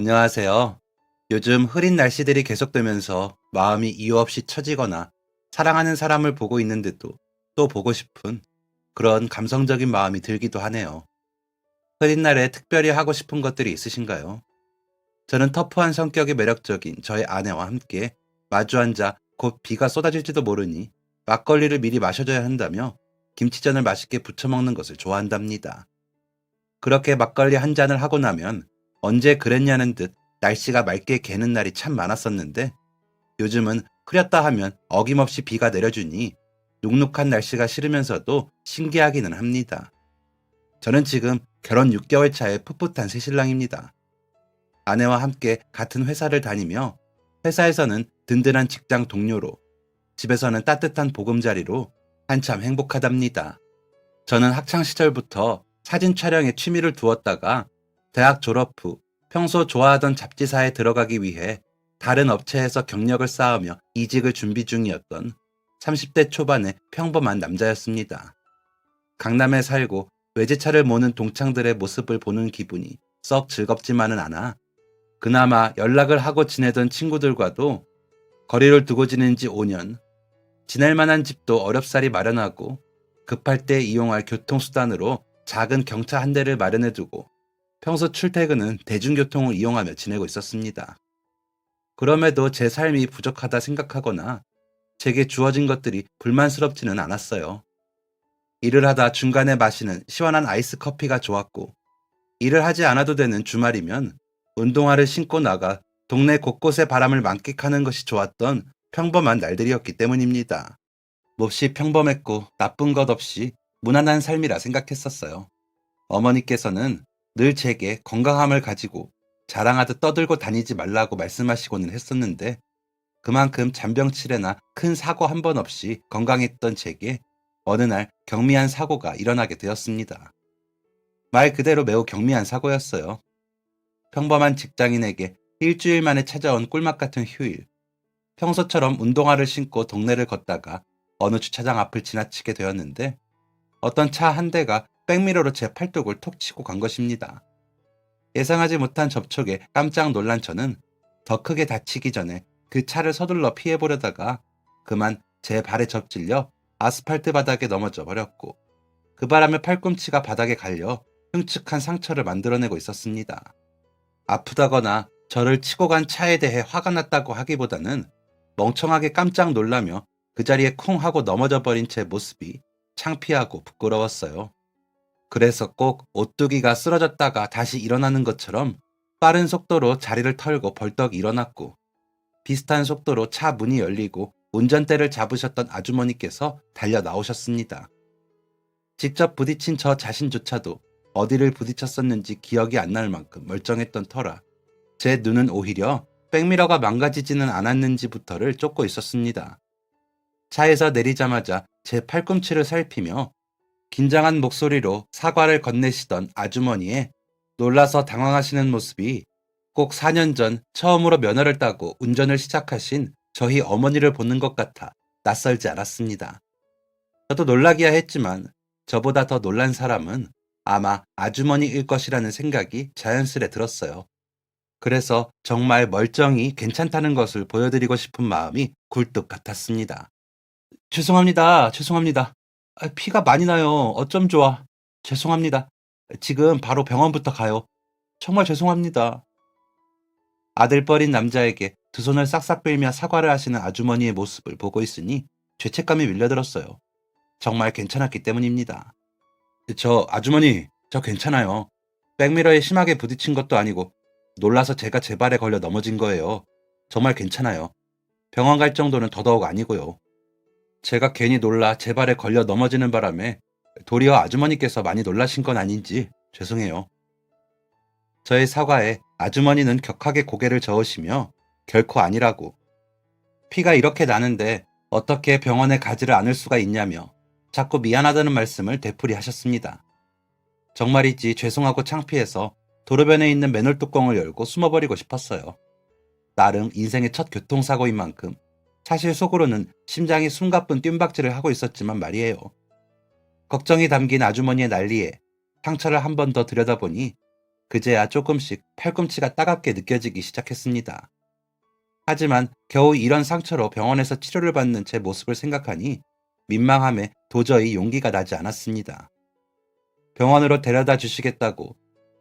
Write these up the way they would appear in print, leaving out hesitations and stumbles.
안녕하세요. 요즘 흐린 날씨들이 계속되면서 마음이 이유 없이 처지거나 사랑하는 사람을 보고 있는데도 또 보고 싶은 그런 감성적인 마음이 들기도 하네요. 흐린 날에 특별히 하고 싶은 것들이 있으신가요? 저는 터프한 성격이 매력적인 저의 아내와 함께 마주 앉아 곧 비가 쏟아질지도 모르니 막걸리를 미리 마셔줘야 한다며 김치전을 맛있게 부쳐 먹는 것을 좋아한답니다. 그렇게 막걸리 한 잔을 하고 나면 언제 그랬냐는 듯 날씨가 맑게 개는 날이 참 많았었는데 요즘은 흐렸다 하면 어김없이 비가 내려주니 눅눅한 날씨가 싫으면서도 신기하기는 합니다. 저는 지금 결혼 6개월 차의 풋풋한 새신랑입니다. 아내와 함께 같은 회사를 다니며 회사에서는 든든한 직장 동료로 집에서는 따뜻한 보금자리로 한참 행복하답니다. 저는 학창 시절부터 사진 촬영에 취미를 두었다가 대학 졸업 후 평소 좋아하던 잡지사에 들어가기 위해 다른 업체에서 경력을 쌓으며 이직을 준비 중이었던 30대 초반의 평범한 남자였습니다. 강남에 살고 외제차를 모는 동창들의 모습을 보는 기분이 썩 즐겁지만은 않아 그나마 연락을 하고 지내던 친구들과도 거리를 두고 지낸 지 5년, 지낼 만한 집도 어렵사리 마련하고 급할 때 이용할 교통수단으로 작은 경차 한 대를 마련해두고 평소 출퇴근은 대중교통을 이용하며 지내고 있었습니다. 그럼에도 제 삶이 부족하다 생각하거나 제게 주어진 것들이 불만스럽지는 않았어요. 일을 하다 중간에 마시는 시원한 아이스 커피가 좋았고, 일을 하지 않아도 되는 주말이면 운동화를 신고 나가 동네 곳곳의 바람을 만끽하는 것이 좋았던 평범한 날들이었기 때문입니다. 몹시 평범했고 나쁜 것 없이 무난한 삶이라 생각했었어요. 어머니께서는 늘 제게 건강함을 가지고 자랑하듯 떠들고 다니지 말라고 말씀하시고는 했었는데 그만큼 잔병치레나 큰 사고 한 번 없이 건강했던 제게 어느 날 경미한 사고가 일어나게 되었습니다. 말 그대로 매우 경미한 사고였어요. 평범한 직장인에게 일주일 만에 찾아온 꿀맛 같은 휴일. 평소처럼 운동화를 신고 동네를 걷다가 어느 주차장 앞을 지나치게 되었는데 어떤 차 한 대가 백미러로 제 팔뚝을 톡 치고 간 것입니다. 예상하지 못한 접촉에 깜짝 놀란 저는 더 크게 다치기 전에 그 차를 서둘러 피해보려다가 그만 제 발에 접질려 아스팔트 바닥에 넘어져 버렸고 그 바람에 팔꿈치가 바닥에 갈려 흉측한 상처를 만들어내고 있었습니다. 아프다거나 저를 치고 간 차에 대해 화가 났다고 하기보다는 멍청하게 깜짝 놀라며 그 자리에 쿵 하고 넘어져 버린 제 모습이 창피하고 부끄러웠어요. 그래서 꼭 오뚜기가 쓰러졌다가 다시 일어나는 것처럼 빠른 속도로 자리를 털고 벌떡 일어났고 비슷한 속도로 차 문이 열리고 운전대를 잡으셨던 아주머니께서 달려 나오셨습니다. 직접 부딪힌 저 자신조차도 어디를 부딪혔었는지 기억이 안 날 만큼 멀쩡했던 터라 제 눈은 오히려 백미러가 망가지지는 않았는지부터를 쫓고 있었습니다. 차에서 내리자마자 제 팔꿈치를 살피며 긴장한 목소리로 사과를 건네시던 아주머니의 놀라서 당황하시는 모습이 꼭 4년 전 처음으로 면허를 따고 운전을 시작하신 저희 어머니를 보는 것 같아 낯설지 않았습니다. 저도 놀라기야 했지만 저보다 더 놀란 사람은 아마 아주머니일 것이라는 생각이 자연스레 들었어요. 그래서 정말 멀쩡히 괜찮다는 것을 보여드리고 싶은 마음이 굴뚝 같았습니다. 죄송합니다. 죄송합니다. 피가 많이 나요. 어쩜 좋아. 죄송합니다. 지금 바로 병원부터 가요. 정말 죄송합니다. 아들뻘인 남자에게 두 손을 싹싹 빌며 사과를 하시는 아주머니의 모습을 보고 있으니 죄책감이 밀려들었어요. 정말 괜찮았기 때문입니다. 아주머니, 저 괜찮아요. 백미러에 심하게 부딪힌 것도 아니고 놀라서 제가 제 발에 걸려 넘어진 거예요. 정말 괜찮아요. 병원 갈 정도는 더더욱 아니고요. 제가 괜히 놀라 제 발에 걸려 넘어지는 바람에 도리어 아주머니께서 많이 놀라신 건 아닌지 죄송해요. 저의 사과에 아주머니는 격하게 고개를 저으시며 결코 아니라고 피가 이렇게 나는데 어떻게 병원에 가지를 않을 수가 있냐며 자꾸 미안하다는 말씀을 되풀이 하셨습니다. 정말이지 죄송하고 창피해서 도로변에 있는 맨홀 뚜껑을 열고 숨어버리고 싶었어요. 나름 인생의 첫 교통사고인 만큼 사실 속으로는 심장이 숨가쁜 뜀박질을 하고 있었지만 말이에요. 걱정이 담긴 아주머니의 난리에 상처를 한 번 더 들여다보니 그제야 조금씩 팔꿈치가 따갑게 느껴지기 시작했습니다. 하지만 겨우 이런 상처로 병원에서 치료를 받는 제 모습을 생각하니 민망함에 도저히 용기가 나지 않았습니다. 병원으로 데려다 주시겠다고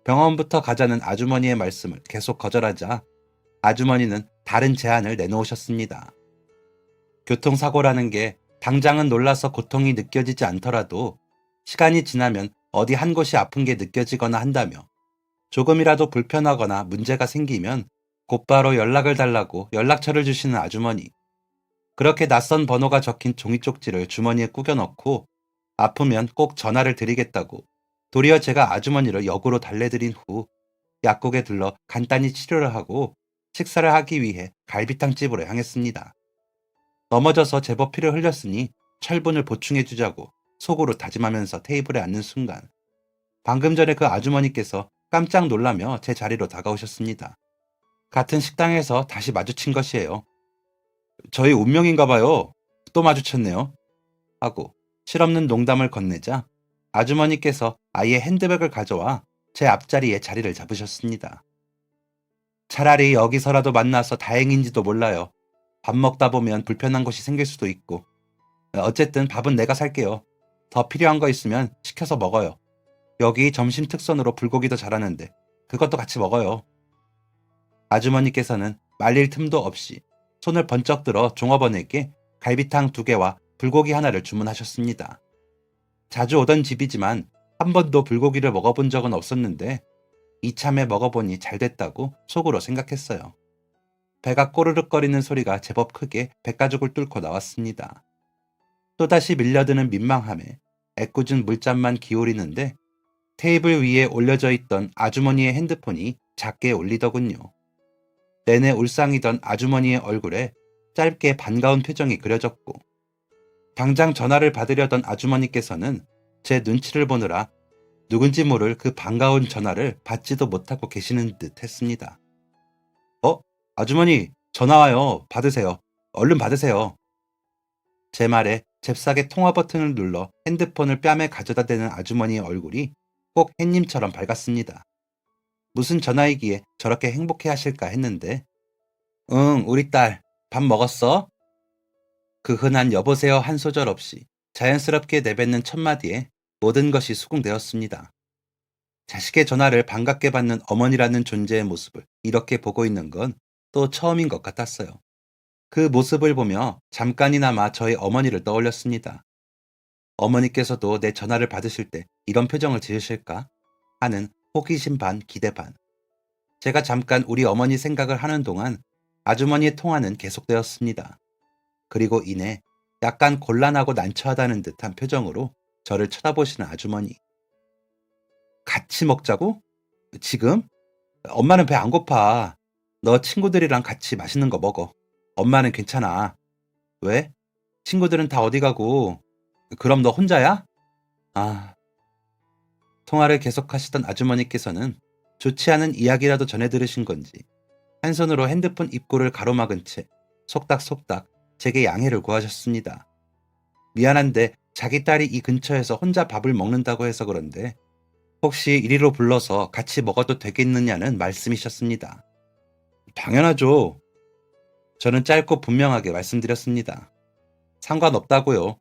병원부터 가자는 아주머니의 말씀을 계속 거절하자 아주머니는 다른 제안을 내놓으셨습니다. 교통사고라는 게 당장은 놀라서 고통이 느껴지지 않더라도 시간이 지나면 어디 한 곳이 아픈 게 느껴지거나 한다며 조금이라도 불편하거나 문제가 생기면 곧바로 연락을 달라고 연락처를 주시는 아주머니. 그렇게 낯선 번호가 적힌 종이 쪽지를 주머니에 꾸겨 넣고 아프면 꼭 전화를 드리겠다고 도리어 제가 아주머니를 역으로 달래드린 후 약국에 들러 간단히 치료를 하고 식사를 하기 위해 갈비탕 집으로 향했습니다. 넘어져서 제법 피를 흘렸으니 철분을 보충해 주자고 속으로 다짐하면서 테이블에 앉는 순간 방금 전에 그 아주머니께서 깜짝 놀라며 제 자리로 다가오셨습니다. 같은 식당에서 다시 마주친 것이에요. 저희 운명인가 봐요. 또 마주쳤네요. 하고 실없는 농담을 건네자 아주머니께서 아예 핸드백을 가져와 제 앞자리에 자리를 잡으셨습니다. 차라리 여기서라도 만나서 다행인지도 몰라요. 밥 먹다 보면 불편한 것이 생길 수도 있고. 어쨌든 밥은 내가 살게요. 더 필요한 거 있으면 시켜서 먹어요. 여기 점심 특선으로 불고기도 잘하는데 그것도 같이 먹어요. 아주머니께서는 말릴 틈도 없이 손을 번쩍 들어 종업원에게 갈비탕 2개와 불고기 하나를 주문하셨습니다. 자주 오던 집이지만 한 번도 불고기를 먹어본 적은 없었는데 이참에 먹어보니 잘 됐다고 속으로 생각했어요. 배가 꼬르륵거리는 소리가 제법 크게 백가죽을 뚫고 나왔습니다. 또다시 밀려드는 민망함에 애꿎은 물잠만 기울이는데 테이블 위에 올려져 있던 아주머니의 핸드폰이 작게 울리더군요. 내내 울상이던 아주머니의 얼굴에 짧게 반가운 표정이 그려졌고 당장 전화를 받으려던 아주머니께서는 제 눈치를 보느라 누군지 모를 그 반가운 전화를 받지도 못하고 계시는 듯 했습니다. 아주머니 전화 와요. 받으세요. 얼른 받으세요. 제 말에 잽싸게 통화 버튼을 눌러 핸드폰을 뺨에 가져다 대는 아주머니의 얼굴이 꼭 햇님처럼 밝았습니다. 무슨 전화이기에 저렇게 행복해 하실까 했는데 응, 우리 딸 밥 먹었어? 그 흔한 여보세요 한 소절 없이 자연스럽게 내뱉는 첫마디에 모든 것이 수긍되었습니다. 자식의 전화를 반갑게 받는 어머니라는 존재의 모습을 이렇게 보고 있는 건 또 처음인 것 같았어요. 그 모습을 보며 잠깐이나마 저희 어머니를 떠올렸습니다. 어머니께서도 내 전화를 받으실 때 이런 표정을 지으실까 하는 호기심 반 기대 반. 제가 잠깐 우리 어머니 생각을 하는 동안 아주머니의 통화는 계속되었습니다. 그리고 이내 약간 곤란하고 난처하다는 듯한 표정으로 저를 쳐다보시는 아주머니. 같이 먹자고? 지금? 엄마는 배 안 고파. 너 친구들이랑 같이 맛있는 거 먹어. 엄마는 괜찮아. 왜? 친구들은 다 어디 가고. 그럼 너 혼자야? 아. 통화를 계속하시던 아주머니께서는 좋지 않은 이야기라도 전해 들으신 건지 한 손으로 핸드폰 입구를 가로막은 채 속닥속닥 제게 양해를 구하셨습니다. 미안한데 자기 딸이 이 근처에서 혼자 밥을 먹는다고 해서 그런데 혹시 이리로 불러서 같이 먹어도 되겠느냐는 말씀이셨습니다. 당연하죠. 저는 짧고 분명하게 말씀드렸습니다. 상관없다고요.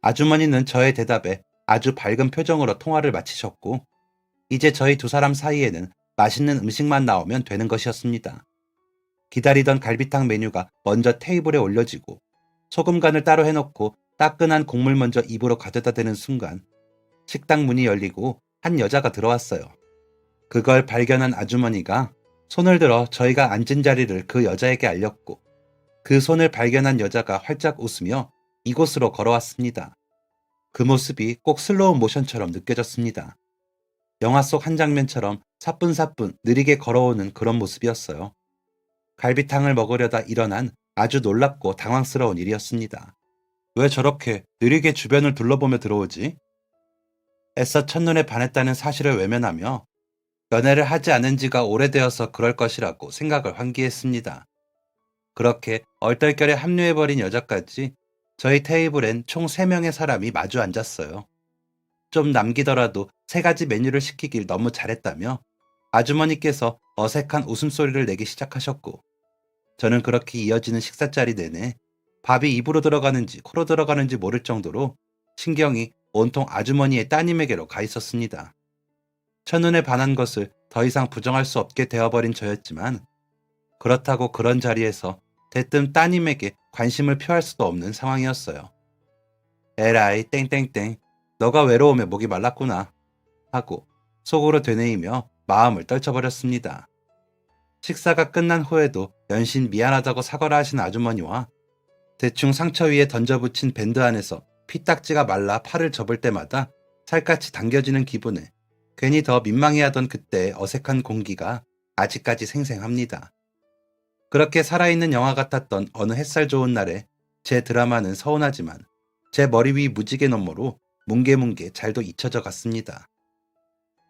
아주머니는 저의 대답에 아주 밝은 표정으로 통화를 마치셨고 이제 저희 두 사람 사이에는 맛있는 음식만 나오면 되는 것이었습니다. 기다리던 갈비탕 메뉴가 먼저 테이블에 올려지고 소금간을 따로 해놓고 따끈한 국물 먼저 입으로 가져다 대는 순간 식당 문이 열리고 한 여자가 들어왔어요. 그걸 발견한 아주머니가 손을 들어 저희가 앉은 자리를 그 여자에게 알렸고 그 손을 발견한 여자가 활짝 웃으며 이곳으로 걸어왔습니다. 그 모습이 꼭 슬로우 모션처럼 느껴졌습니다. 영화 속 한 장면처럼 사뿐사뿐 느리게 걸어오는 그런 모습이었어요. 갈비탕을 먹으려다 일어난 아주 놀랍고 당황스러운 일이었습니다. 왜 저렇게 느리게 주변을 둘러보며 들어오지? 애써 첫눈에 반했다는 사실을 외면하며 연애를 하지 않은 지가 오래되어서 그럴 것이라고 생각을 환기했습니다. 그렇게 얼떨결에 합류해버린 여자까지 저희 테이블엔 총 3명의 사람이 마주 앉았어요. 좀 남기더라도 3가지 메뉴를 시키길 너무 잘했다며 아주머니께서 어색한 웃음소리를 내기 시작하셨고, 저는 그렇게 이어지는 식사자리 내내 밥이 입으로 들어가는지 코로 들어가는지 모를 정도로 신경이 온통 아주머니의 따님에게로 가 있었습니다. 첫눈에 반한 것을 더 이상 부정할 수 없게 되어버린 저였지만, 그렇다고 그런 자리에서 대뜸 따님에게 관심을 표할 수도 없는 상황이었어요. 에라이 땡땡땡, 너가 외로움에 목이 말랐구나 하고 속으로 되뇌이며 마음을 떨쳐버렸습니다. 식사가 끝난 후에도 연신 미안하다고 사과를 하신 아주머니와 대충 상처 위에 던져붙인 밴드 안에서 피딱지가 말라 팔을 접을 때마다 살갗이 당겨지는 기분에 괜히 더 민망해하던 그때의 어색한 공기가 아직까지 생생합니다. 그렇게 살아있는 영화 같았던 어느 햇살 좋은 날에 제 드라마는 서운하지만 제 머리 위 무지개 너머로 뭉게뭉게 잘도 잊혀져 갔습니다.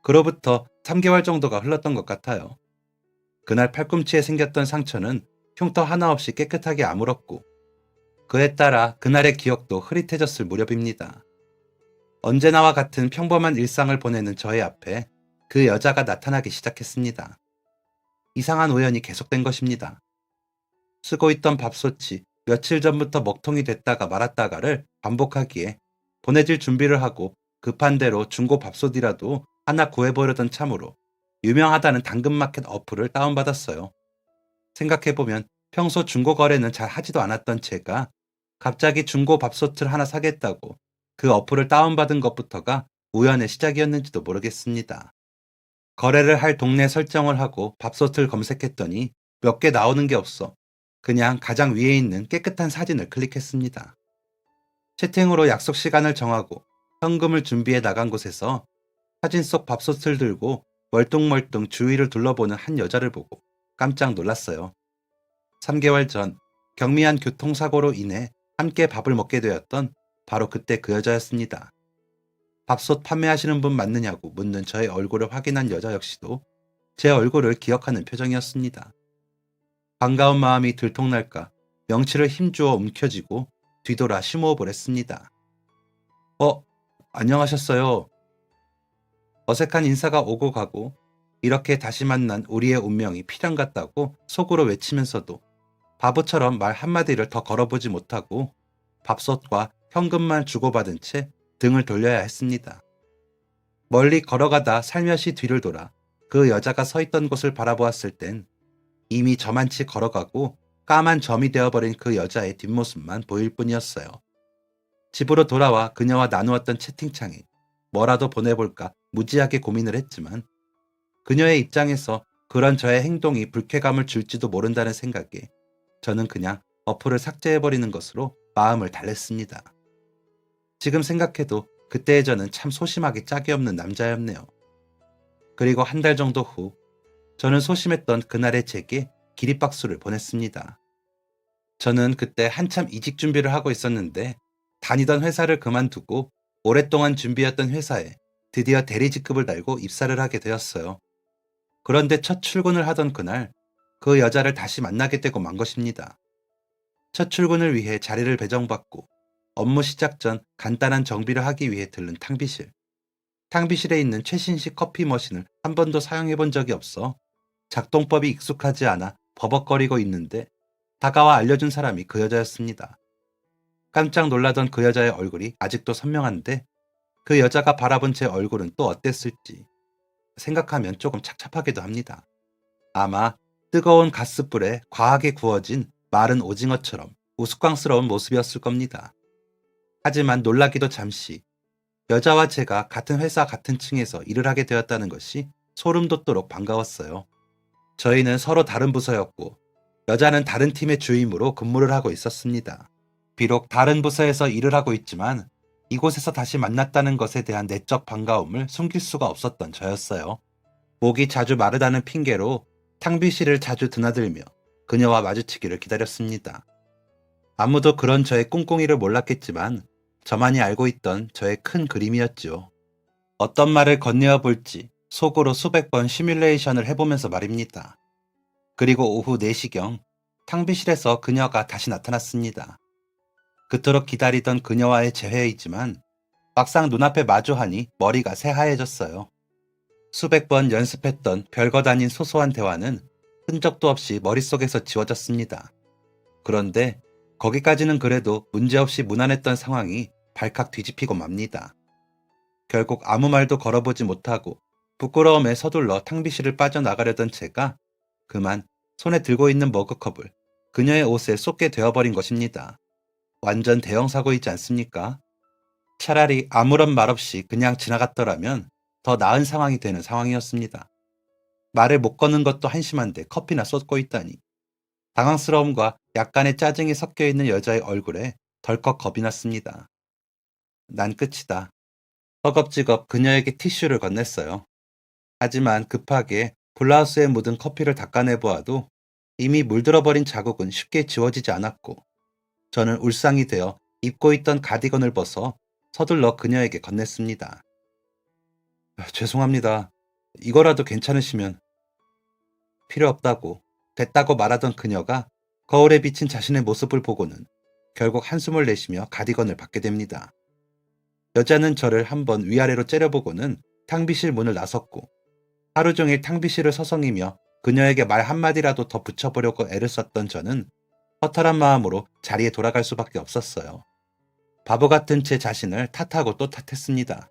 그로부터 3개월 정도가 흘렀던 것 같아요. 그날 팔꿈치에 생겼던 상처는 흉터 하나 없이 깨끗하게 아물었고, 그에 따라 그날의 기억도 흐릿해졌을 무렵입니다. 언제나와 같은 평범한 일상을 보내는 저의 앞에 그 여자가 나타나기 시작했습니다. 이상한 우연이 계속된 것입니다. 쓰고 있던 밥솥이 며칠 전부터 먹통이 됐다가 말았다가를 반복하기에 보내질 준비를 하고 급한 대로 중고 밥솥이라도 하나 구해보려던 참으로 유명하다는 당근마켓 어플을 다운받았어요. 생각해보면 평소 중고 거래는 잘 하지도 않았던 제가 갑자기 중고 밥솥을 하나 사겠다고 그 어플을 다운받은 것부터가 우연의 시작이었는지도 모르겠습니다. 거래를 할 동네 설정을 하고 밥솥을 검색했더니 몇 개 나오는 게 없어 그냥 가장 위에 있는 깨끗한 사진을 클릭했습니다. 채팅으로 약속 시간을 정하고 현금을 준비해 나간 곳에서 사진 속 밥솥을 들고 멀뚱멀뚱 주위를 둘러보는 한 여자를 보고 깜짝 놀랐어요. 3개월 전 경미한 교통사고로 인해 함께 밥을 먹게 되었던 바로 그때 그 여자였습니다. 밥솥 판매하시는 분 맞느냐고 묻는 저의 얼굴을 확인한 여자 역시도 제 얼굴을 기억하는 표정이었습니다. 반가운 마음이 들통날까 명치를 힘주어 움켜쥐고 뒤돌아 심호흡을 했습니다. 안녕하셨어요. 어색한 인사가 오고 가고 이렇게 다시 만난 우리의 운명이 필연 같다고 속으로 외치면서도 바보처럼 말 한마디를 더 걸어보지 못하고 밥솥과 현금만 주고받은 채 등을 돌려야 했습니다. 멀리 걸어가다 살며시 뒤를 돌아 그 여자가 서 있던 곳을 바라보았을 땐 이미 저만치 걸어가고 까만 점이 되어버린 그 여자의 뒷모습만 보일 뿐이었어요. 집으로 돌아와 그녀와 나누었던 채팅창에 뭐라도 보내볼까 무지하게 고민을 했지만 그녀의 입장에서 그런 저의 행동이 불쾌감을 줄지도 모른다는 생각에 저는 그냥 어플을 삭제해버리는 것으로 마음을 달랬습니다. 지금 생각해도 그때의 저는 참 소심하게 짝이 없는 남자였네요. 그리고 한 달 정도 후 저는 소심했던 그날의 제게 기립박수를 보냈습니다. 저는 그때 한참 이직 준비를 하고 있었는데 다니던 회사를 그만두고 오랫동안 준비했던 회사에 드디어 대리 직급을 달고 입사를 하게 되었어요. 그런데 첫 출근을 하던 그날 그 여자를 다시 만나게 되고 만 것입니다. 첫 출근을 위해 자리를 배정받고 업무 시작 전 간단한 정비를 하기 위해 들른 탕비실. 탕비실에 있는 최신식 커피 머신을 한 번도 사용해 본 적이 없어 작동법이 익숙하지 않아 버벅거리고 있는데 다가와 알려준 사람이 그 여자였습니다. 깜짝 놀라던 그 여자의 얼굴이 아직도 선명한데 그 여자가 바라본 제 얼굴은 또 어땠을지 생각하면 조금 착잡하기도 합니다. 아마 뜨거운 가스불에 과하게 구워진 마른 오징어처럼 우스꽝스러운 모습이었을 겁니다. 하지만 놀라기도 잠시 여자와 제가 같은 회사 같은 층에서 일을 하게 되었다는 것이 소름 돋도록 반가웠어요. 저희는 서로 다른 부서였고 여자는 다른 팀의 주임으로 근무를 하고 있었습니다. 비록 다른 부서에서 일을 하고 있지만 이곳에서 다시 만났다는 것에 대한 내적 반가움을 숨길 수가 없었던 저였어요. 목이 자주 마르다는 핑계로 탕비실을 자주 드나들며 그녀와 마주치기를 기다렸습니다. 아무도 그런 저의 꿍꿍이를 몰랐겠지만 저만이 알고 있던 저의 큰 그림이었죠. 어떤 말을 건네어 볼지 속으로 수백 번 시뮬레이션을 해보면서 말입니다. 그리고 오후 4시경 탕비실에서 그녀가 다시 나타났습니다. 그토록 기다리던 그녀와의 재회이지만 막상 눈앞에 마주하니 머리가 새하얘졌어요. 수백 번 연습했던 별것 아닌 소소한 대화는 흔적도 없이 머릿속에서 지워졌습니다. 그런데 거기까지는 그래도 문제없이 무난했던 상황이 발칵 뒤집히고 맙니다. 결국 아무 말도 걸어보지 못하고 부끄러움에 서둘러 탕비실을 빠져나가려던 제가 그만 손에 들고 있는 머그컵을 그녀의 옷에 쏟게 되어버린 것입니다. 완전 대형 사고이지 않습니까? 차라리 아무런 말 없이 그냥 지나갔더라면 더 나은 상황이 되는 상황이었습니다. 말을 못 거는 것도 한심한데 커피나 쏟고 있다니. 당황스러움과 약간의 짜증이 섞여 있는 여자의 얼굴에 덜컥 겁이 났습니다. 난 끝이다. 허겁지겁 그녀에게 티슈를 건넸어요. 하지만 급하게 블라우스에 묻은 커피를 닦아내 보아도 이미 물들어버린 자국은 쉽게 지워지지 않았고 저는 울상이 되어 입고 있던 가디건을 벗어 서둘러 그녀에게 건넸습니다. 죄송합니다. 이거라도 괜찮으시면. 필요 없다고 됐다고 말하던 그녀가 거울에 비친 자신의 모습을 보고는 결국 한숨을 내쉬며 가디건을 받게 됩니다. 여자는 저를 한번 위아래로 째려보고는 탕비실 문을 나섰고 하루 종일 탕비실을 서성이며 그녀에게 말 한마디라도 더 붙여보려고 애를 썼던 저는 허탈한 마음으로 자리에 돌아갈 수밖에 없었어요. 바보 같은 제 자신을 탓하고 또 탓했습니다.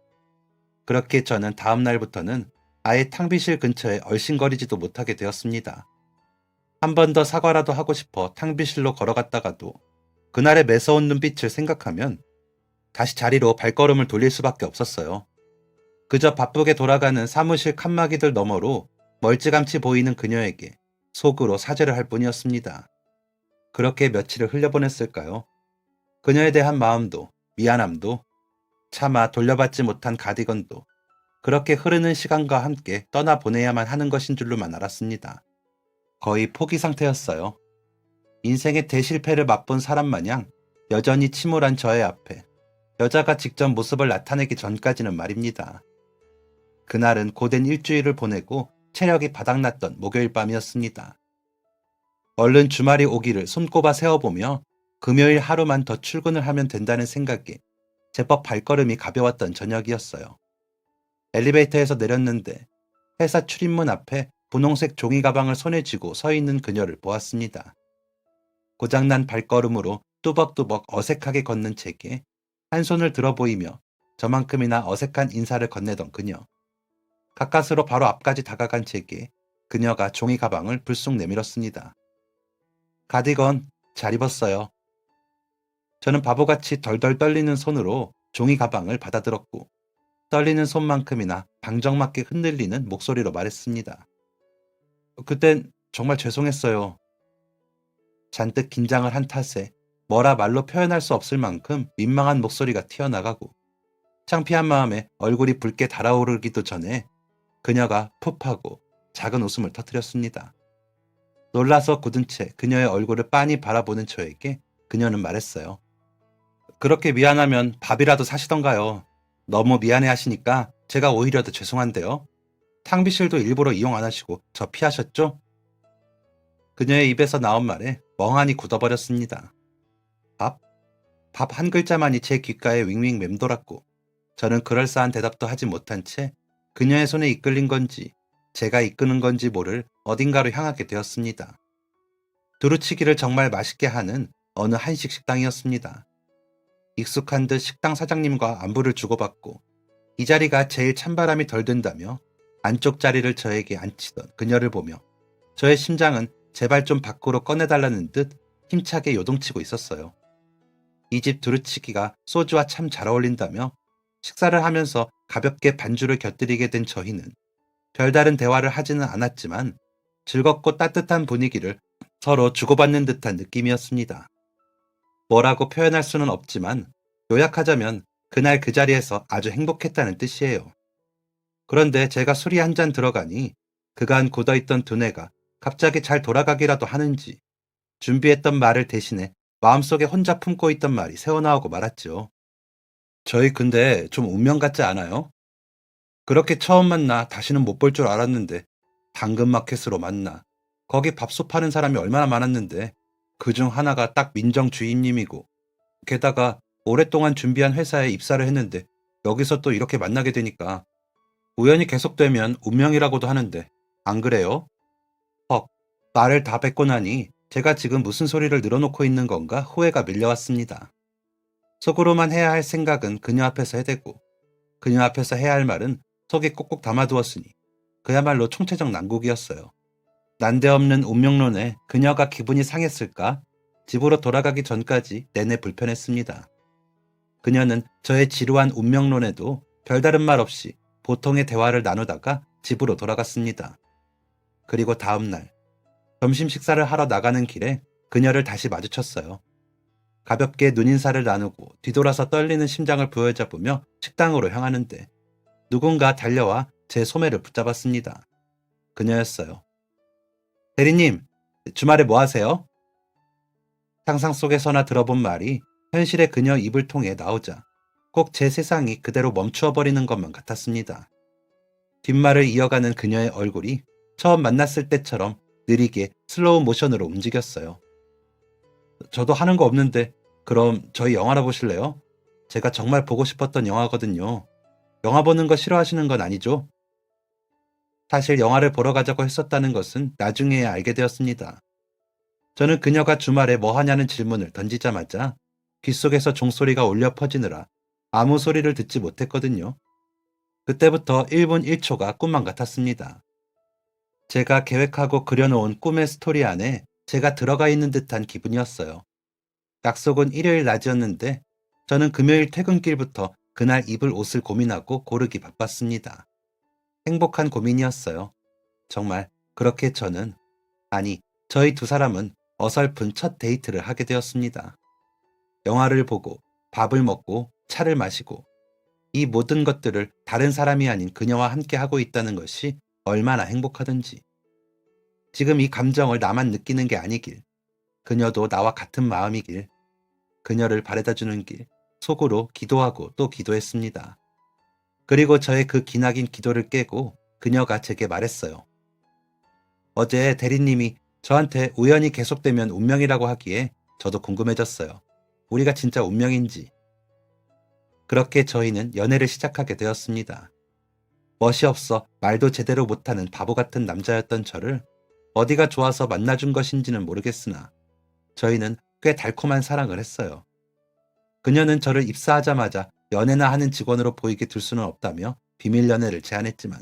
그렇게 저는 다음 날부터는 아예 탕비실 근처에 얼씬거리지도 못하게 되었습니다. 한 번 더 사과라도 하고 싶어 탕비실로 걸어갔다가도 그날의 매서운 눈빛을 생각하면 다시 자리로 발걸음을 돌릴 수밖에 없었어요. 그저 바쁘게 돌아가는 사무실 칸막이들 너머로 멀찌감치 보이는 그녀에게 속으로 사죄를 할 뿐이었습니다. 그렇게 며칠을 흘려보냈을까요? 그녀에 대한 마음도 미안함도 차마 돌려받지 못한 가디건도 그렇게 흐르는 시간과 함께 떠나보내야만 하는 것인 줄로만 알았습니다. 거의 포기 상태였어요. 인생의 대실패를 맛본 사람 마냥 여전히 침울한 저의 앞에 여자가 직접 모습을 나타내기 전까지는 말입니다. 그날은 고된 일주일을 보내고 체력이 바닥났던 목요일 밤이었습니다. 얼른 주말이 오기를 손꼽아 세어보며 금요일 하루만 더 출근을 하면 된다는 생각에 제법 발걸음이 가벼웠던 저녁이었어요. 엘리베이터에서 내렸는데 회사 출입문 앞에 분홍색 종이 가방을 손에 쥐고 서 있는 그녀를 보았습니다. 고장난 발걸음으로 뚜벅뚜벅 어색하게 걷는 제게 한 손을 들어 보이며 저만큼이나 어색한 인사를 건네던 그녀. 가까스로 바로 앞까지 다가간 제게 그녀가 종이 가방을 불쑥 내밀었습니다. 가디건 잘 입었어요. 저는 바보같이 덜덜 떨리는 손으로 종이 가방을 받아들었고 떨리는 손만큼이나 방정맞게 흔들리는 목소리로 말했습니다. 그땐 정말 죄송했어요. 잔뜩 긴장을 한 탓에 뭐라 말로 표현할 수 없을 만큼 민망한 목소리가 튀어나가고 창피한 마음에 얼굴이 붉게 달아오르기도 전에 그녀가 푹하고 작은 웃음을 터뜨렸습니다. 놀라서 굳은 채 그녀의 얼굴을 빤히 바라보는 저에게 그녀는 말했어요. 그렇게 미안하면 밥이라도 사시던가요. 너무 미안해 하시니까 제가 오히려 더 죄송한데요. 탕비실도 일부러 이용 안 하시고 저 피하셨죠? 그녀의 입에서 나온 말에 멍하니 굳어버렸습니다. 밥? 밥 한 글자만이 제 귓가에 윙윙 맴돌았고 저는 그럴싸한 대답도 하지 못한 채 그녀의 손에 이끌린 건지 제가 이끄는 건지 모를 어딘가로 향하게 되었습니다. 두루치기를 정말 맛있게 하는 어느 한식 식당이었습니다. 익숙한 듯 식당 사장님과 안부를 주고받고 이 자리가 제일 찬바람이 덜 든다며 안쪽 자리를 저에게 앉히던 그녀를 보며 저의 심장은 제발 좀 밖으로 꺼내달라는 듯 힘차게 요동치고 있었어요. 이 집 두루치기가 소주와 참 잘 어울린다며 식사를 하면서 가볍게 반주를 곁들이게 된 저희는 별다른 대화를 하지는 않았지만 즐겁고 따뜻한 분위기를 서로 주고받는 듯한 느낌이었습니다. 뭐라고 표현할 수는 없지만 요약하자면 그날 그 자리에서 아주 행복했다는 뜻이에요. 그런데 제가 술이 한 잔 들어가니 그간 굳어있던 두뇌가 갑자기 잘 돌아가기라도 하는지 준비했던 말을 대신해 마음속에 혼자 품고 있던 말이 새어나오고 말았죠. 저희 근데 좀 운명 같지 않아요? 그렇게 처음 만나 다시는 못 볼 줄 알았는데 당근마켓으로 만나 거기 밥솥 파는 사람이 얼마나 많았는데 그중 하나가 딱 민정 주인님이고 게다가 오랫동안 준비한 회사에 입사를 했는데 여기서 또 이렇게 만나게 되니까 우연이 계속되면 운명이라고도 하는데 안 그래요? 헉, 말을 다 뱉고 나니 제가 지금 무슨 소리를 늘어놓고 있는 건가 후회가 밀려왔습니다. 속으로만 해야 할 생각은 그녀 앞에서 해대고 그녀 앞에서 해야 할 말은 속에 꼭꼭 담아두었으니 그야말로 총체적 난국이었어요. 난데없는 운명론에 그녀가 기분이 상했을까? 집으로 돌아가기 전까지 내내 불편했습니다. 그녀는 저의 지루한 운명론에도 별다른 말 없이 보통의 대화를 나누다가 집으로 돌아갔습니다. 그리고 다음 날 점심 식사를 하러 나가는 길에 그녀를 다시 마주쳤어요. 가볍게 눈인사를 나누고 뒤돌아서 떨리는 심장을 부여잡으며 식당으로 향하는데 누군가 달려와 제 소매를 붙잡았습니다. 그녀였어요. 대리님, 주말에 뭐 하세요? 상상 속에서나 들어본 말이 현실의 그녀 입을 통해 나오자 꼭 제 세상이 그대로 멈추어 버리는 것만 같았습니다. 뒷말을 이어가는 그녀의 얼굴이 처음 만났을 때처럼 느리게 슬로우 모션으로 움직였어요. 저도 하는 거 없는데 그럼 저희 영화나 보실래요? 제가 정말 보고 싶었던 영화거든요. 영화 보는 거 싫어하시는 건 아니죠? 사실 영화를 보러 가자고 했었다는 것은 나중에야 알게 되었습니다. 저는 그녀가 주말에 뭐 하냐는 질문을 던지자마자 귓속에서 종소리가 울려 퍼지느라 아무 소리를 듣지 못했거든요. 그때부터 1분 1초가 꿈만 같았습니다. 제가 계획하고 그려놓은 꿈의 스토리 안에 제가 들어가 있는 듯한 기분이었어요. 약속은 일요일 낮이었는데 저는 금요일 퇴근길부터 그날 입을 옷을 고민하고 고르기 바빴습니다. 행복한 고민이었어요. 정말 그렇게 저는, 아니, 저희 두 사람은 어설픈 첫 데이트를 하게 되었습니다. 영화를 보고 밥을 먹고 차를 마시고 이 모든 것들을 다른 사람이 아닌 그녀와 함께 하고 있다는 것이 얼마나 행복하든지. 지금 이 감정을 나만 느끼는 게 아니길, 그녀도 나와 같은 마음이길, 그녀를 바래다주는 길, 속으로 기도하고 또 기도했습니다. 그리고 저의 그 기나긴 기도를 깨고 그녀가 제게 말했어요. 어제 대리님이 저한테 우연히 계속되면 운명이라고 하기에 저도 궁금해졌어요. 우리가 진짜 운명인지. 그렇게 저희는 연애를 시작하게 되었습니다. 멋이 없어 말도 제대로 못하는 바보 같은 남자였던 저를 어디가 좋아서 만나준 것인지는 모르겠으나 저희는 꽤 달콤한 사랑을 했어요. 그녀는 저를 입사하자마자 연애나 하는 직원으로 보이게 둘 수는 없다며 비밀 연애를 제안했지만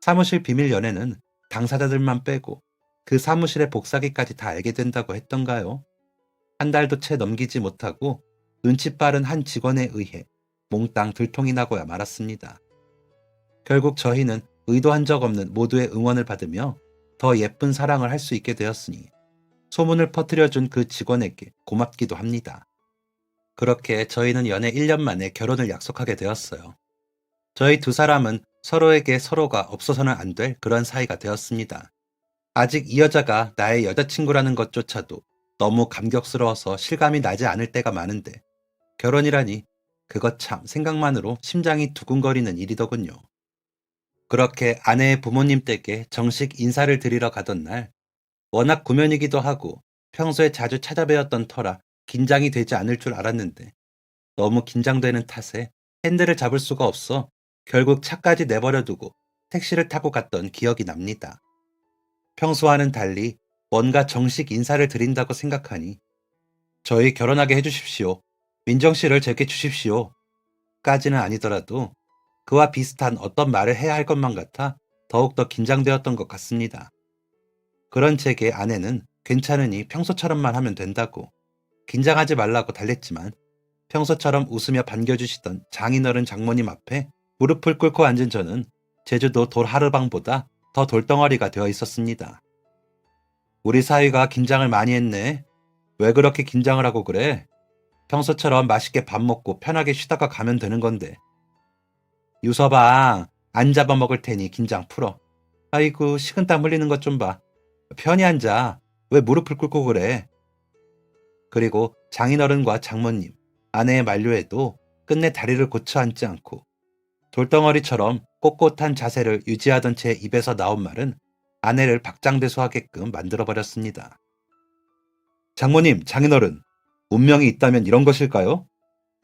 사무실 비밀 연애는 당사자들만 빼고 그 사무실의 복사기까지 다 알게 된다고 했던가요? 한 달도 채 넘기지 못하고 눈치 빠른 한 직원에 의해 몽땅 들통이 나고야 말았습니다. 결국 저희는 의도한 적 없는 모두의 응원을 받으며 더 예쁜 사랑을 할 수 있게 되었으니 소문을 퍼뜨려준 그 직원에게 고맙기도 합니다. 그렇게 저희는 연애 1년 만에 결혼을 약속하게 되었어요. 저희 두 사람은 서로에게 서로가 없어서는 안 될 그런 사이가 되었습니다. 아직 이 여자가 나의 여자친구라는 것조차도 너무 감격스러워서 실감이 나지 않을 때가 많은데 결혼이라니 그것 참 생각만으로 심장이 두근거리는 일이더군요. 그렇게 아내의 부모님 댁에 정식 인사를 드리러 가던 날 워낙 구면이기도 하고 평소에 자주 찾아뵈었던 터라 긴장이 되지 않을 줄 알았는데 너무 긴장되는 탓에 핸들을 잡을 수가 없어 결국 차까지 내버려 두고 택시를 타고 갔던 기억이 납니다. 평소와는 달리 뭔가 정식 인사를 드린다고 생각하니 저희 결혼하게 해주십시오. 민정 씨를 제게 주십시오. 까지는 아니더라도 그와 비슷한 어떤 말을 해야 할 것만 같아 더욱더 긴장되었던 것 같습니다. 그런 제게 아내는 괜찮으니 평소처럼만 하면 된다고 긴장하지 말라고 달랬지만 평소처럼 웃으며 반겨주시던 장인어른 장모님 앞에 무릎을 꿇고 앉은 저는 제주도 돌하르방보다 더 돌덩어리가 되어 있었습니다. 우리 사위가 긴장을 많이 했네. 왜 그렇게 긴장을 하고 그래? 평소처럼 맛있게 밥 먹고 편하게 쉬다가 가면 되는 건데. 유서방, 안 잡아먹을 테니 긴장 풀어. 아이고, 식은땀 흘리는 것 좀 봐. 편히 앉아. 왜 무릎을 꿇고 그래? 그리고 장인어른과 장모님, 아내의 만류에도 끝내 다리를 고쳐 앉지 않고 돌덩어리처럼 꼿꼿한 자세를 유지하던 제 입에서 나온 말은 아내를 박장대소하게끔 만들어버렸습니다. 장모님, 장인어른, 운명이 있다면 이런 것일까요?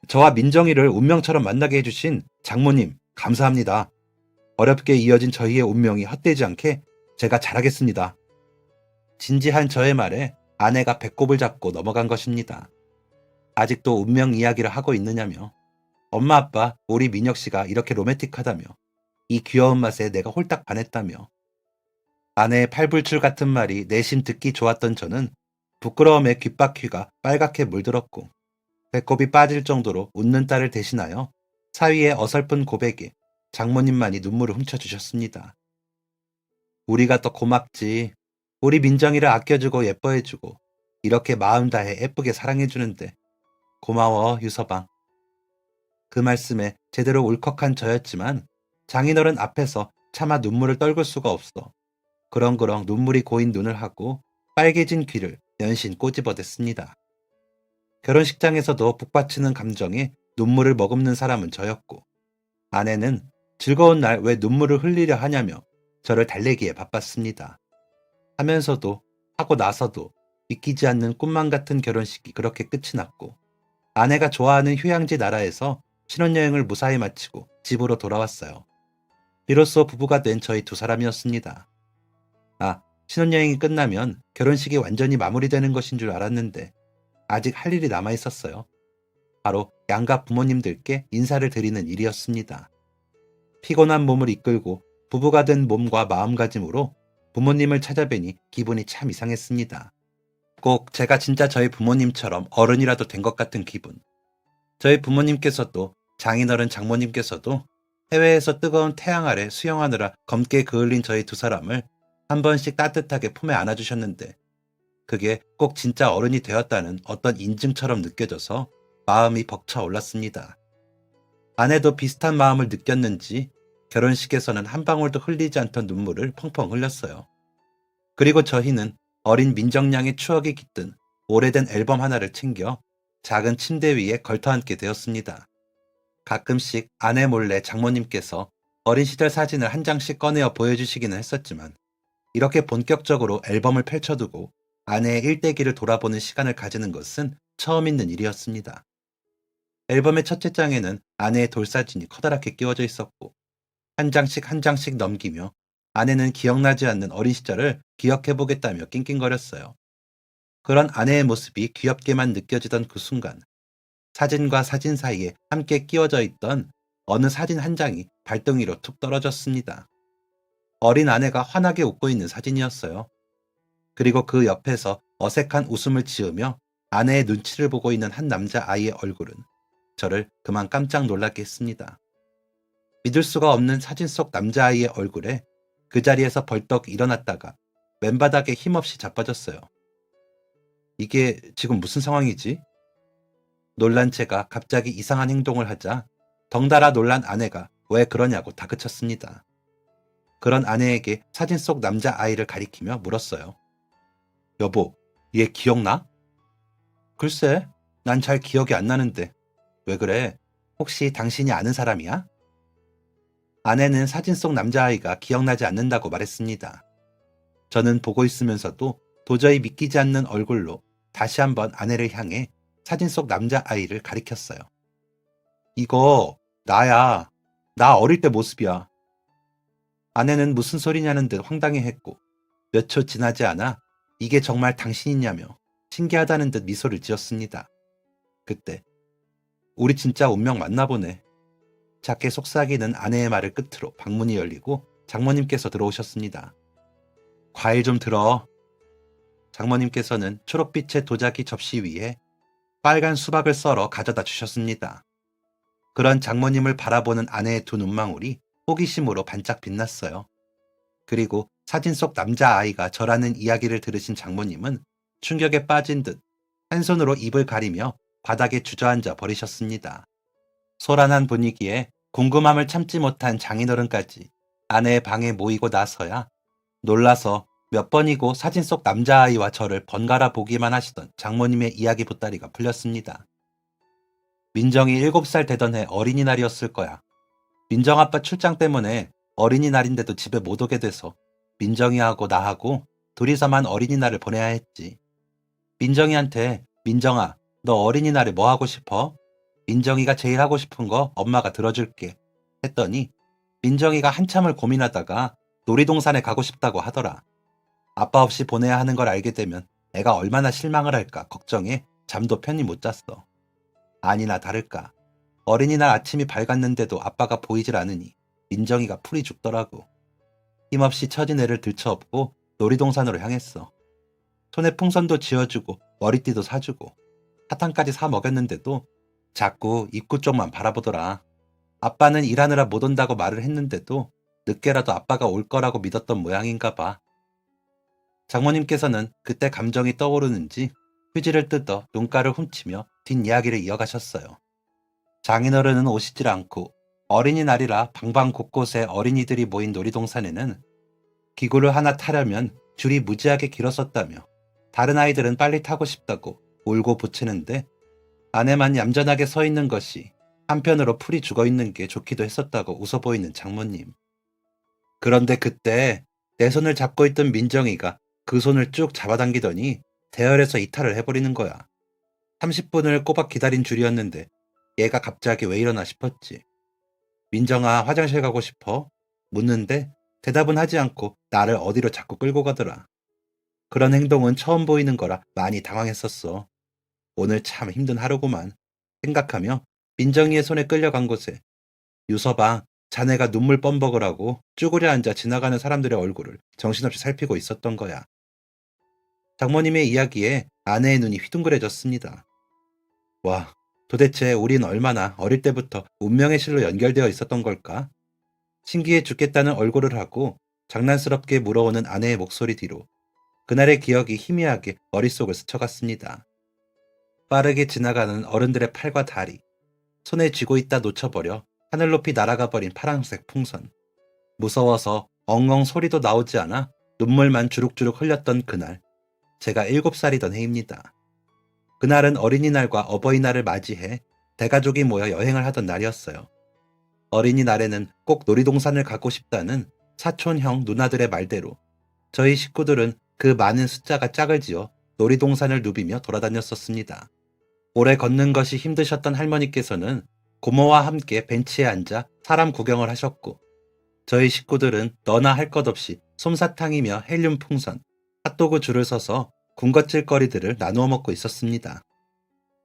저와 민정이를 운명처럼 만나게 해주신 장모님, 감사합니다. 어렵게 이어진 저희의 운명이 헛되지 않게 제가 잘하겠습니다. 진지한 저의 말에 아내가 배꼽을 잡고 넘어간 것입니다. 아직도 운명 이야기를 하고 있느냐며, 엄마 아빠 우리 민혁 씨가 이렇게 로맨틱하다며, 이 귀여운 맛에 내가 홀딱 반했다며. 아내의 팔불출 같은 말이 내심 듣기 좋았던 저는 부끄러움에 귓바퀴가 빨갛게 물들었고 배꼽이 빠질 정도로 웃는 딸을 대신하여 사위의 어설픈 고백에 장모님만이 눈물을 훔쳐주셨습니다. 우리가 더 고맙지. 우리 민정이를 아껴주고 예뻐해주고 이렇게 마음 다해 예쁘게 사랑해주는데 고마워 유서방. 그 말씀에 제대로 울컥한 저였지만 장인어른 앞에서 차마 눈물을 떨굴 수가 없어 그렁그렁 눈물이 고인 눈을 하고 빨개진 귀를 연신 꼬집어댔습니다. 결혼식장에서도 북받치는 감정에 눈물을 머금는 사람은 저였고 아내는 즐거운 날 왜 눈물을 흘리려 하냐며 저를 달래기에 바빴습니다. 하면서도 하고 나서도 믿기지 않는 꿈만 같은 결혼식이 그렇게 끝이 났고 아내가 좋아하는 휴양지 나라에서 신혼여행을 무사히 마치고 집으로 돌아왔어요. 비로소 부부가 된 저희 두 사람이었습니다. 신혼여행이 끝나면 결혼식이 완전히 마무리되는 것인 줄 알았는데 아직 할 일이 남아 있었어요. 바로 양가 부모님들께 인사를 드리는 일이었습니다. 피곤한 몸을 이끌고 부부가 된 몸과 마음가짐으로 부모님을 찾아뵈니 기분이 참 이상했습니다. 꼭 제가 진짜 저희 부모님처럼 어른이라도 된 것 같은 기분. 저희 부모님께서도 장인어른 장모님께서도 해외에서 뜨거운 태양 아래 수영하느라 검게 그을린 저희 두 사람을 한 번씩 따뜻하게 품에 안아주셨는데 그게 꼭 진짜 어른이 되었다는 어떤 인증처럼 느껴져서 마음이 벅차 올랐습니다. 아내도 비슷한 마음을 느꼈는지 결혼식에서는 한 방울도 흘리지 않던 눈물을 펑펑 흘렸어요. 그리고 저희는 어린 민정양의 추억이 깃든 오래된 앨범 하나를 챙겨 작은 침대 위에 걸터앉게 되었습니다. 가끔씩 아내 몰래 장모님께서 어린 시절 사진을 한 장씩 꺼내어 보여주시기는 했었지만 이렇게 본격적으로 앨범을 펼쳐두고 아내의 일대기를 돌아보는 시간을 가지는 것은 처음 있는 일이었습니다. 앨범의 첫째 장에는 아내의 돌사진이 커다랗게 끼워져 있었고 한 장씩 한 장씩 넘기며 아내는 기억나지 않는 어린 시절을 기억해보겠다며 낑낑거렸어요. 그런 아내의 모습이 귀엽게만 느껴지던 그 순간 사진과 사진 사이에 함께 끼워져 있던 어느 사진 한 장이 발등위로 툭 떨어졌습니다. 어린 아내가 환하게 웃고 있는 사진이었어요. 그리고 그 옆에서 어색한 웃음을 지으며 아내의 눈치를 보고 있는 한 남자아이의 얼굴은 저를 그만 깜짝 놀라게 했습니다. 믿을 수가 없는 사진 속 남자아이의 얼굴에 그 자리에서 벌떡 일어났다가 맨바닥에 힘없이 자빠졌어요. 이게 지금 무슨 상황이지? 놀란 채가 갑자기 이상한 행동을 하자 덩달아 놀란 아내가 왜 그러냐고 다그쳤습니다. 그런 아내에게 사진 속 남자아이를 가리키며 물었어요. 여보, 얘 기억나? 글쎄, 난 잘 기억이 안 나는데. 왜 그래? 혹시 당신이 아는 사람이야? 아내는 사진 속 남자아이가 기억나지 않는다고 말했습니다. 저는 보고 있으면서도 도저히 믿기지 않는 얼굴로 다시 한번 아내를 향해 사진 속 남자아이를 가리켰어요. 이거 나야. 나 어릴 때 모습이야. 아내는 무슨 소리냐는 듯 황당해했고 몇 초 지나지 않아 이게 정말 당신이냐며 신기하다는 듯 미소를 지었습니다. 그때 우리 진짜 운명 맞나 보네. 작게 속삭이는 아내의 말을 끝으로 방문이 열리고 장모님께서 들어오셨습니다. 과일 좀 들어. 장모님께서는 초록빛의 도자기 접시 위에 빨간 수박을 썰어 가져다 주셨습니다. 그런 장모님을 바라보는 아내의 두 눈망울이 호기심으로 반짝 빛났어요. 그리고 사진 속 남자아이가 저라는 이야기를 들으신 장모님은 충격에 빠진 듯 한 손으로 입을 가리며 바닥에 주저앉아 버리셨습니다. 소란한 분위기에 궁금함을 참지 못한 장인어른까지 아내의 방에 모이고 나서야 놀라서 몇 번이고 사진 속 남자아이와 저를 번갈아 보기만 하시던 장모님의 이야기 보따리가 풀렸습니다. 민정이 7살 되던 해 어린이날이었을 거야. 민정아빠 출장 때문에 어린이날인데도 집에 못 오게 돼서 민정이하고 나하고 둘이서만 어린이날을 보내야 했지. 민정이한테 민정아, 너 어린이날에 뭐 하고 싶어? 민정이가 제일 하고 싶은 거 엄마가 들어줄게. 했더니 민정이가 한참을 고민하다가 놀이동산에 가고 싶다고 하더라. 아빠 없이 보내야 하는 걸 알게 되면 애가 얼마나 실망을 할까 걱정해 잠도 편히 못 잤어. 아니나 다를까. 어린이날 아침이 밝았는데도 아빠가 보이질 않으니 민정이가 풀이 죽더라고. 힘없이 처진 애를 들쳐업고 놀이동산으로 향했어. 손에 풍선도 쥐어주고 머리띠도 사주고 사탕까지 사 먹였는데도 자꾸 입구 쪽만 바라보더라. 아빠는 일하느라 못 온다고 말을 했는데도 늦게라도 아빠가 올 거라고 믿었던 모양인가 봐. 장모님께서는 그때 감정이 떠오르는지 휴지를 뜯어 눈가를 훔치며 뒷이야기를 이어가셨어요. 장인어른은 오시질 않고 어린이날이라 방방 곳곳에 어린이들이 모인 놀이동산에는 기구를 하나 타려면 줄이 무지하게 길었었다며 다른 아이들은 빨리 타고 싶다고 울고 보채는데 아내만 얌전하게 서 있는 것이 한편으로 풀이 죽어 있는 게 좋기도 했었다고 웃어 보이는 장모님. 그런데 그때 내 손을 잡고 있던 민정이가 그 손을 쭉 잡아당기더니 대열에서 이탈을 해버리는 거야. 30분을 꼬박 기다린 줄이었는데 얘가 갑자기 왜 이러나 싶었지. 민정아, 화장실 가고 싶어? 묻는데 대답은 하지 않고 나를 어디로 자꾸 끌고 가더라. 그런 행동은 처음 보이는 거라 많이 당황했었어. 오늘 참 힘든 하루구만 생각하며 민정이의 손에 끌려간 곳에 유서방, 자네가 눈물 뻔벅을 하고 쭈그려 앉아 지나가는 사람들의 얼굴을 정신없이 살피고 있었던 거야. 장모님의 이야기에 아내의 눈이 휘둥그레졌습니다. 와, 도대체 우린 얼마나 어릴 때부터 운명의 실로 연결되어 있었던 걸까? 신기해 죽겠다는 얼굴을 하고 장난스럽게 물어오는 아내의 목소리 뒤로 그날의 기억이 희미하게 머릿속을 스쳐갔습니다. 빠르게 지나가는 어른들의 팔과 다리, 손에 쥐고 있다 놓쳐버려 하늘 높이 날아가 버린 파란색 풍선, 무서워서 엉엉 소리도 나오지 않아 눈물만 주룩주룩 흘렸던 그날, 제가 7살이던 해입니다. 그날은 어린이날과 어버이날을 맞이해 대가족이 모여 여행을 하던 날이었어요. 어린이날에는 꼭 놀이동산을 가고 싶다는 사촌형 누나들의 말대로 저희 식구들은 그 많은 숫자가 짝을 지어 놀이동산을 누비며 돌아다녔었습니다. 오래 걷는 것이 힘드셨던 할머니께서는 고모와 함께 벤치에 앉아 사람 구경을 하셨고 저희 식구들은 너나 할 것 없이 솜사탕이며 헬륨 풍선, 핫도그 줄을 서서 군것질거리들을 나누어 먹고 있었습니다.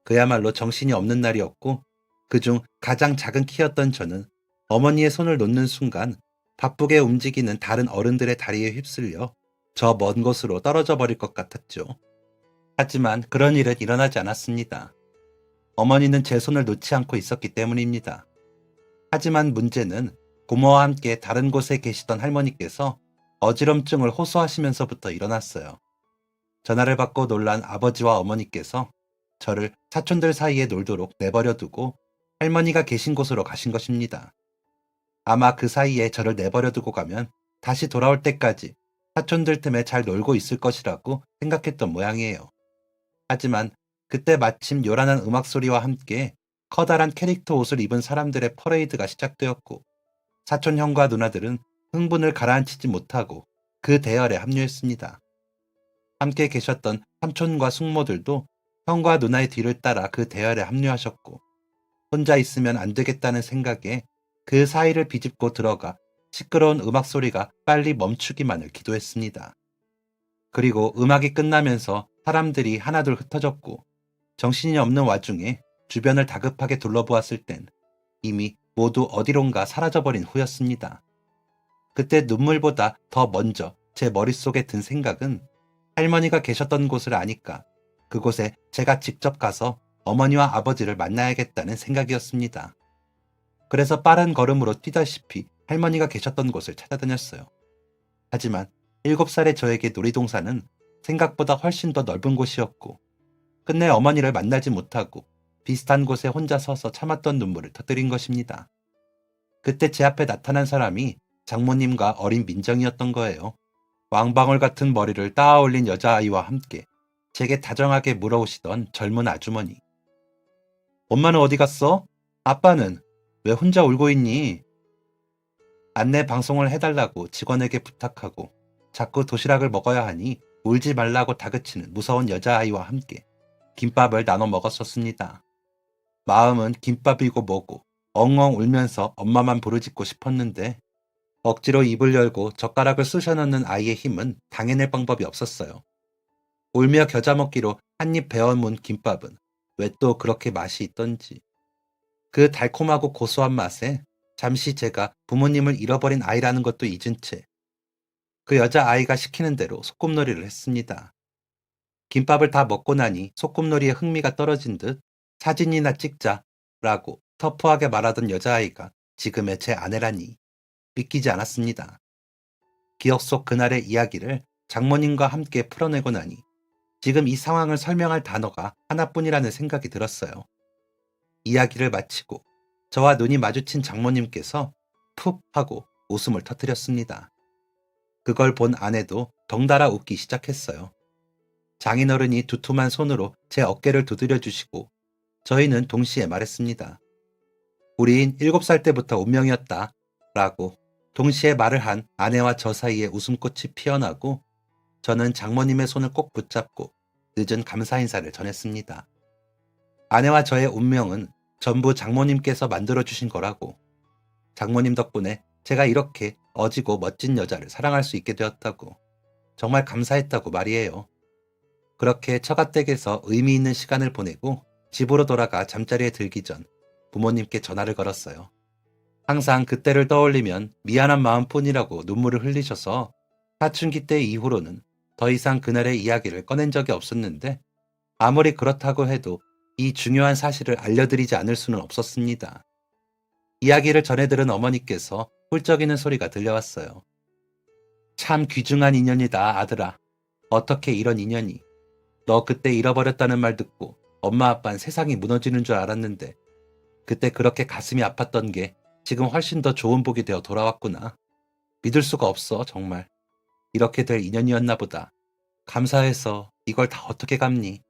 그야말로 정신이 없는 날이었고 그중 가장 작은 키였던 저는 어머니의 손을 놓는 순간 바쁘게 움직이는 다른 어른들의 다리에 휩쓸려 저 먼 곳으로 떨어져 버릴 것 같았죠. 하지만 그런 일은 일어나지 않았습니다. 어머니는 제 손을 놓지 않고 있었기 때문입니다. 하지만 문제는 고모와 함께 다른 곳에 계시던 할머니께서 어지럼증을 호소하시면서부터 일어났어요. 전화를 받고 놀란 아버지와 어머니께서 저를 사촌들 사이에 놀도록 내버려 두고 할머니가 계신 곳으로 가신 것입니다. 아마 그 사이에 저를 내버려 두고 가면 다시 돌아올 때까지 사촌들 틈에 잘 놀고 있을 것이라고 생각했던 모양이에요. 하지만 그때 마침 요란한 음악 소리와 함께 커다란 캐릭터 옷을 입은 사람들의 퍼레이드가 시작되었고 사촌 형과 누나들은 흥분을 가라앉히지 못하고 그 대열에 합류했습니다. 함께 계셨던 삼촌과 숙모들도 형과 누나의 뒤를 따라 그 대열에 합류하셨고 혼자 있으면 안 되겠다는 생각에 그 사이를 비집고 들어가 시끄러운 음악 소리가 빨리 멈추기만을 기도했습니다. 그리고 음악이 끝나면서 사람들이 하나둘 흩어졌고 정신이 없는 와중에 주변을 다급하게 둘러보았을 땐 이미 모두 어디론가 사라져버린 후였습니다. 그때 눈물보다 더 먼저 제 머릿속에 든 생각은 할머니가 계셨던 곳을 아니까 그곳에 제가 직접 가서 어머니와 아버지를 만나야겠다는 생각이었습니다. 그래서 빠른 걸음으로 뛰다시피 할머니가 계셨던 곳을 찾아다녔어요. 하지만 7살의 저에게 놀이동산은 생각보다 훨씬 더 넓은 곳이었고 끝내 어머니를 만나지 못하고 비슷한 곳에 혼자 서서 참았던 눈물을 터뜨린 것입니다. 그때 제 앞에 나타난 사람이 장모님과 어린 민정이었던 거예요. 왕방울 같은 머리를 따아올린 여자아이와 함께 제게 다정하게 물어오시던 젊은 아주머니. 엄마는 어디 갔어? 아빠는? 왜 혼자 울고 있니? 안내 방송을 해달라고 직원에게 부탁하고 자꾸 도시락을 먹어야 하니 울지 말라고 다그치는 무서운 여자아이와 함께 김밥을 나눠 먹었었습니다. 마음은 김밥이고 뭐고 엉엉 울면서 엄마만 부르짖고 싶었는데 억지로 입을 열고 젓가락을 쑤셔 넣는 아이의 힘은 당해낼 방법이 없었어요. 울며 겨자 먹기로 한 입 베어문 김밥은 왜 또 그렇게 맛이 있던지. 그 달콤하고 고소한 맛에 잠시 제가 부모님을 잃어버린 아이라는 것도 잊은 채 그 여자아이가 시키는 대로 소꿉놀이를 했습니다. 김밥을 다 먹고 나니 소꿉놀이에 흥미가 떨어진 듯 사진이나 찍자라고 터프하게 말하던 여자아이가 지금의 제 아내라니 믿기지 않았습니다. 기억 속 그날의 이야기를 장모님과 함께 풀어내고 나니 지금 이 상황을 설명할 단어가 하나뿐이라는 생각이 들었어요. 이야기를 마치고 저와 눈이 마주친 장모님께서 푹 하고 웃음을 터뜨렸습니다. 그걸 본 아내도 덩달아 웃기 시작했어요. 장인어른이 두툼한 손으로 제 어깨를 두드려 주시고 저희는 동시에 말했습니다. 우린 7살 때부터 운명이었다 라고 동시에 말을 한 아내와 저 사이에 웃음꽃이 피어나고 저는 장모님의 손을 꼭 붙잡고 늦은 감사 인사를 전했습니다. 아내와 저의 운명은 전부 장모님께서 만들어주신 거라고, 장모님 덕분에 제가 이렇게 어지고 멋진 여자를 사랑할 수 있게 되었다고, 정말 감사했다고 말이에요. 그렇게 처가댁에서 의미 있는 시간을 보내고 집으로 돌아가 잠자리에 들기 전 부모님께 전화를 걸었어요. 항상 그때를 떠올리면 미안한 마음뿐이라고 눈물을 흘리셔서 사춘기 때 이후로는 더 이상 그날의 이야기를 꺼낸 적이 없었는데 아무리 그렇다고 해도 이 중요한 사실을 알려드리지 않을 수는 없었습니다. 이야기를 전해들은 어머니께서 훌쩍이는 소리가 들려왔어요. 참 귀중한 인연이다, 아들아. 어떻게 이런 인연이. 너 그때 잃어버렸다는 말 듣고 엄마 아빠는 세상이 무너지는 줄 알았는데 그때 그렇게 가슴이 아팠던 게 지금 훨씬 더 좋은 복이 되어 돌아왔구나. 믿을 수가 없어, 정말. 이렇게 될 인연이었나 보다. 감사해서 이걸 다 어떻게 갚니?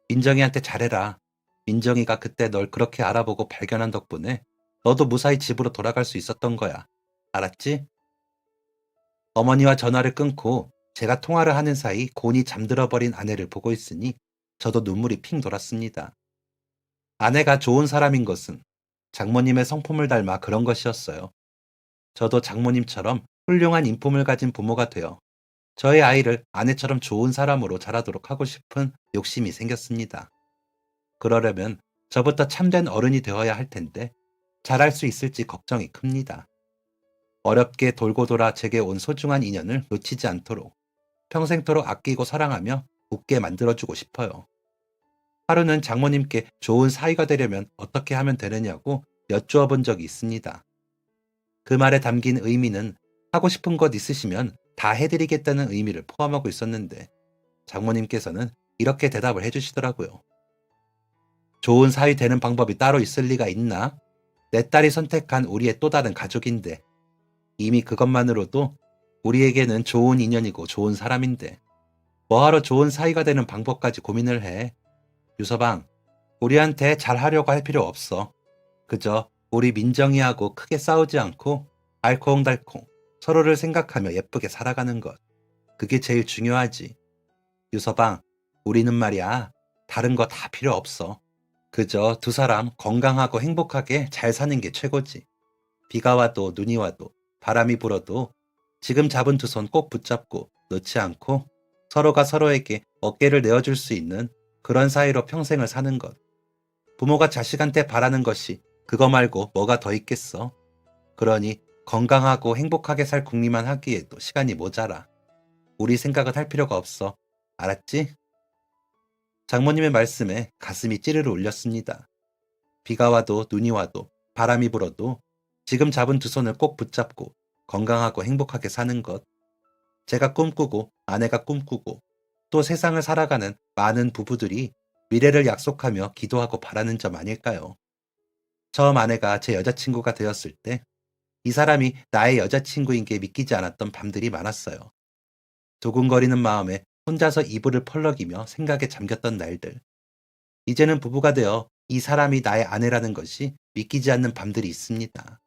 민정이한테 잘해라. 민정이가 그때 널 그렇게 알아보고 발견한 덕분에 너도 무사히 집으로 돌아갈 수 있었던 거야. 알았지? 어머니와 전화를 끊고 제가 통화를 하는 사이 곤히 잠들어 버린 아내를 보고 있으니 저도 눈물이 핑 돌았습니다. 아내가 좋은 사람인 것은 장모님의 성품을 닮아 그런 것이었어요. 저도 장모님처럼 훌륭한 인품을 가진 부모가 되어 저의 아이를 아내처럼 좋은 사람으로 자라도록 하고 싶은 욕심이 생겼습니다. 그러려면 저부터 참된 어른이 되어야 할 텐데 잘할 수 있을지 걱정이 큽니다. 어렵게 돌고 돌아 제게 온 소중한 인연을 놓치지 않도록 평생토록 아끼고 사랑하며 웃게 만들어주고 싶어요. 하루는 장모님께 좋은 사위가 되려면 어떻게 하면 되느냐고 여쭈어 본 적이 있습니다. 그 말에 담긴 의미는 하고 싶은 것 있으시면 다 해드리겠다는 의미를 포함하고 있었는데 장모님께서는 이렇게 대답을 해주시더라고요. 좋은 사위 되는 방법이 따로 있을 리가 있나? 내 딸이 선택한 우리의 또 다른 가족인데 이미 그것만으로도 우리에게는 좋은 인연이고 좋은 사람인데 뭐하러 좋은 사위가 되는 방법까지 고민을 해. 유서방, 우리한테 잘하려고 할 필요 없어. 그저 우리 민정이하고 크게 싸우지 않고 알콩달콩 서로를 생각하며 예쁘게 살아가는 것. 그게 제일 중요하지. 유서방, 우리는 말이야, 다른 거 다 필요 없어. 그저 두 사람 건강하고 행복하게 잘 사는 게 최고지. 비가 와도 눈이 와도 바람이 불어도 지금 잡은 두 손 꼭 붙잡고 놓지 않고 서로가 서로에게 어깨를 내어줄 수 있는 그런 사이로 평생을 사는 것. 부모가 자식한테 바라는 것이 그거 말고 뭐가 더 있겠어. 그러니 건강하고 행복하게 살 궁리만 하기에도 시간이 모자라. 우리 생각은 할 필요가 없어. 알았지? 장모님의 말씀에 가슴이 찌르르 울렸습니다. 비가 와도 눈이 와도 바람이 불어도 지금 잡은 두 손을 꼭 붙잡고 건강하고 행복하게 사는 것. 제가 꿈꾸고 아내가 꿈꾸고 또 세상을 살아가는 많은 부부들이 미래를 약속하며 기도하고 바라는 점 아닐까요? 처음 아내가 제 여자친구가 되었을 때 이 사람이 나의 여자친구인 게 믿기지 않았던 밤들이 많았어요. 두근거리는 마음에 혼자서 이불을 펄럭이며 생각에 잠겼던 날들. 이제는 부부가 되어 이 사람이 나의 아내라는 것이 믿기지 않는 밤들이 있습니다.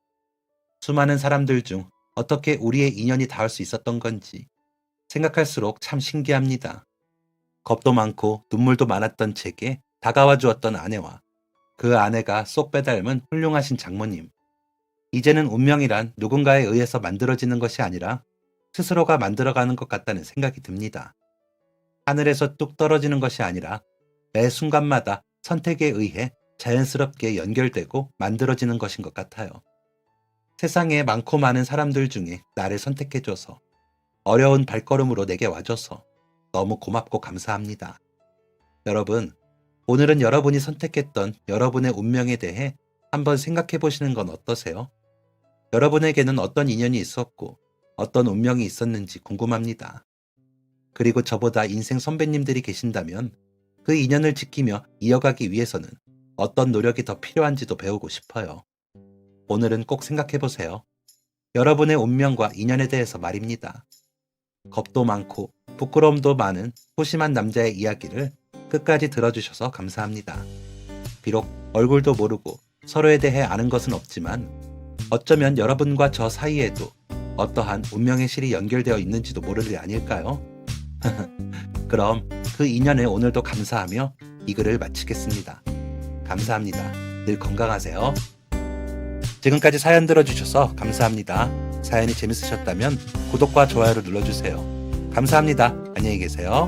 수많은 사람들 중 어떻게 우리의 인연이 닿을 수 있었던 건지 생각할수록 참 신기합니다. 겁도 많고 눈물도 많았던 제게 다가와 주었던 아내와 그 아내가 쏙 빼닮은 훌륭하신 장모님. 이제는 운명이란 누군가에 의해서 만들어지는 것이 아니라 스스로가 만들어가는 것 같다는 생각이 듭니다. 하늘에서 뚝 떨어지는 것이 아니라 매 순간마다 선택에 의해 자연스럽게 연결되고 만들어지는 것인 것 같아요. 세상에 많고 많은 사람들 중에 나를 선택해줘서 어려운 발걸음으로 내게 와줘서 너무 고맙고 감사합니다. 여러분, 오늘은 여러분이 선택했던 여러분의 운명에 대해 한번 생각해 보시는 건 어떠세요? 여러분에게는 어떤 인연이 있었고 어떤 운명이 있었는지 궁금합니다. 그리고 저보다 인생 선배님들이 계신다면 그 인연을 지키며 이어가기 위해서는 어떤 노력이 더 필요한지도 배우고 싶어요. 오늘은 꼭 생각해 보세요. 여러분의 운명과 인연에 대해서 말입니다. 겁도 많고 부끄러움도 많은 소심한 남자의 이야기를 끝까지 들어주셔서 감사합니다. 비록 얼굴도 모르고 서로에 대해 아는 것은 없지만 어쩌면 여러분과 저 사이에도 어떠한 운명의 실이 연결되어 있는지도 모를 일 아닐까요? 그럼 그 인연에 오늘도 감사하며 이 글을 마치겠습니다. 감사합니다. 늘 건강하세요. 지금까지 사연 들어주셔서 감사합니다. 사연이 재밌으셨다면 구독과 좋아요를 눌러주세요. 감사합니다. 안녕히 계세요.